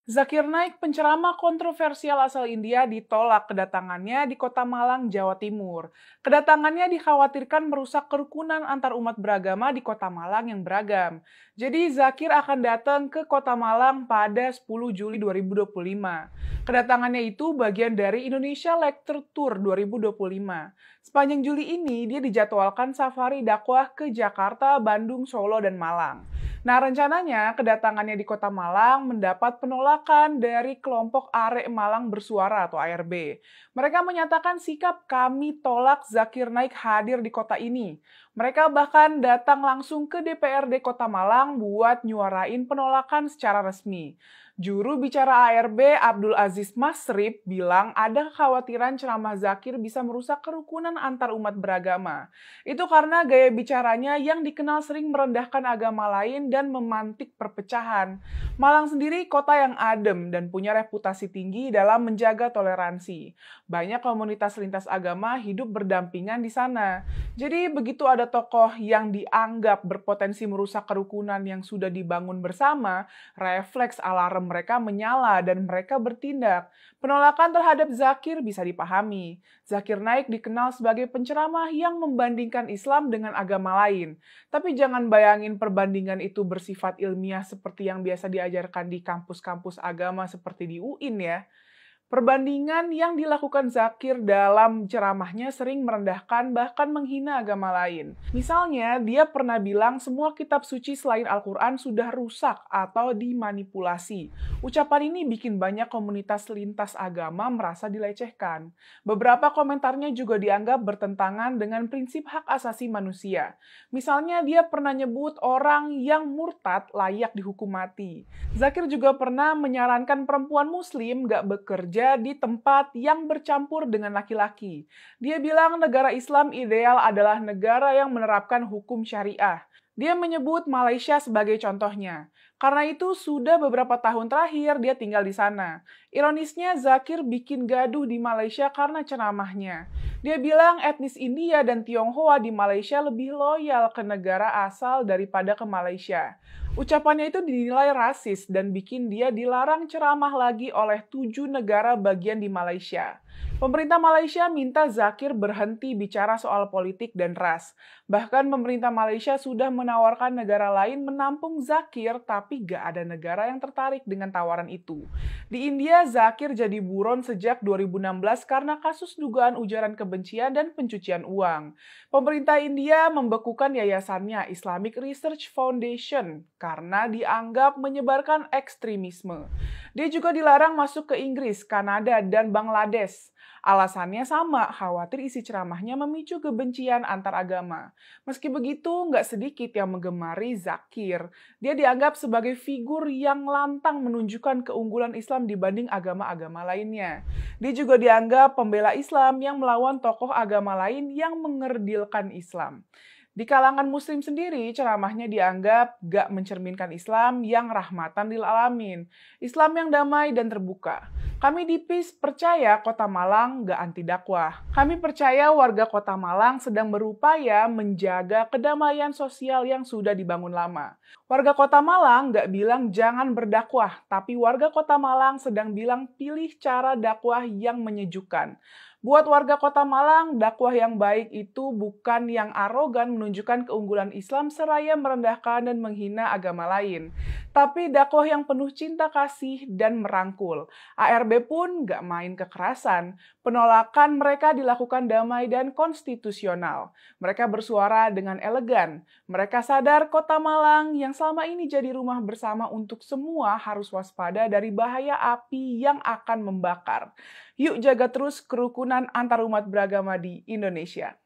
Zakir Naik, penceramah kontroversial asal India, ditolak kedatangannya di Kota Malang, Jawa Timur. Kedatangannya dikhawatirkan merusak kerukunan antar umat beragama di Kota Malang yang beragam. Jadi Zakir akan datang ke Kota Malang pada 10 Juli 2025. Kedatangannya itu bagian dari Indonesia Lecture Tour 2025. Sepanjang Juli ini, dia dijadwalkan safari dakwah ke Jakarta, Bandung, Solo, dan Malang. Nah, rencananya kedatangannya di Kota Malang mendapat penolakan dari kelompok Arek Malang Bersuara atau ARB. Mereka menyatakan sikap kami tolak Zakir Naik hadir di kota ini. Mereka bahkan datang langsung ke DPRD Kota Malang buat nyuarain penolakan secara resmi. Juru bicara ARB Abdul Aziz Masrib bilang ada kekhawatiran ceramah Zakir bisa merusak kerukunan antar umat beragama. Itu karena gaya bicaranya yang dikenal sering merendahkan agama lain dan memantik perpecahan. Malang sendiri kota yang adem dan punya reputasi tinggi dalam menjaga toleransi. Banyak komunitas lintas agama hidup berdampingan di sana. Jadi begitu ada tokoh yang dianggap berpotensi merusak kerukunan yang sudah dibangun bersama, refleks alarm mereka menyala dan mereka bertindak. Penolakan terhadap Zakir bisa dipahami. Zakir Naik dikenal sebagai penceramah yang membandingkan Islam dengan agama lain. Tapi jangan bayangin perbandingan itu bersifat ilmiah seperti yang biasa diajarkan di kampus-kampus agama seperti di UIN ya. Perbandingan yang dilakukan Zakir dalam ceramahnya sering merendahkan bahkan menghina agama lain. Misalnya, dia pernah bilang semua kitab suci selain Al-Quran sudah rusak atau dimanipulasi. Ucapan ini bikin banyak komunitas lintas agama merasa dilecehkan. Beberapa komentarnya juga dianggap bertentangan dengan prinsip hak asasi manusia. Misalnya, dia pernah nyebut orang yang murtad layak dihukum mati. Zakir juga pernah menyarankan perempuan muslim gak bekerja di tempat yang bercampur dengan laki-laki. Dia bilang negara Islam ideal adalah negara yang menerapkan hukum syariah. Dia menyebut Malaysia sebagai contohnya. Karena itu sudah beberapa tahun terakhir dia tinggal di sana. Ironisnya Zakir bikin gaduh di Malaysia karena ceramahnya. Dia bilang etnis India dan Tionghoa di Malaysia lebih loyal ke negara asal daripada ke Malaysia. Ucapannya itu dinilai rasis dan bikin dia dilarang ceramah lagi oleh 7 negara bagian di Malaysia. Pemerintah Malaysia minta Zakir berhenti bicara soal politik dan ras. Bahkan pemerintah Malaysia sudah menawarkan negara lain menampung Zakir, tapi gak ada negara yang tertarik dengan tawaran itu. Di India, Zakir jadi buron sejak 2016 karena kasus dugaan ujaran kebencian dan pencucian uang. Pemerintah India membekukan yayasannya Islamic Research Foundation karena dianggap menyebarkan ekstremisme. Dia juga dilarang masuk ke Inggris, Kanada, dan Bangladesh. Alasannya sama, khawatir isi ceramahnya memicu kebencian antar agama. Meski begitu, nggak sedikit yang menggemari Zakir. Dia dianggap sebagai figur yang lantang menunjukkan keunggulan Islam dibanding agama-agama lainnya. Dia juga dianggap pembela Islam yang melawan tokoh agama lain yang mengerdilkan Islam. Di kalangan muslim sendiri, ceramahnya dianggap gak mencerminkan Islam yang rahmatan lil alamin. Islam yang damai dan terbuka. Kami di PIS percaya Kota Malang gak anti dakwah. Kami percaya warga Kota Malang sedang berupaya menjaga kedamaian sosial yang sudah dibangun lama. Warga Kota Malang gak bilang jangan berdakwah, tapi warga Kota Malang sedang bilang pilih cara dakwah yang menyejukkan. Buat warga Kota Malang, dakwah yang baik itu bukan yang arogan menunjukkan keunggulan Islam seraya merendahkan dan menghina agama lain. Tapi dakwah yang penuh cinta kasih dan merangkul. ARB pun gak main kekerasan. Penolakan mereka dilakukan damai dan konstitusional. Mereka bersuara dengan elegan. Mereka sadar Kota Malang yang selama ini jadi rumah bersama untuk semua harus waspada dari bahaya api yang akan membakar. Yuk jaga terus kerukunan antar umat beragama di Indonesia.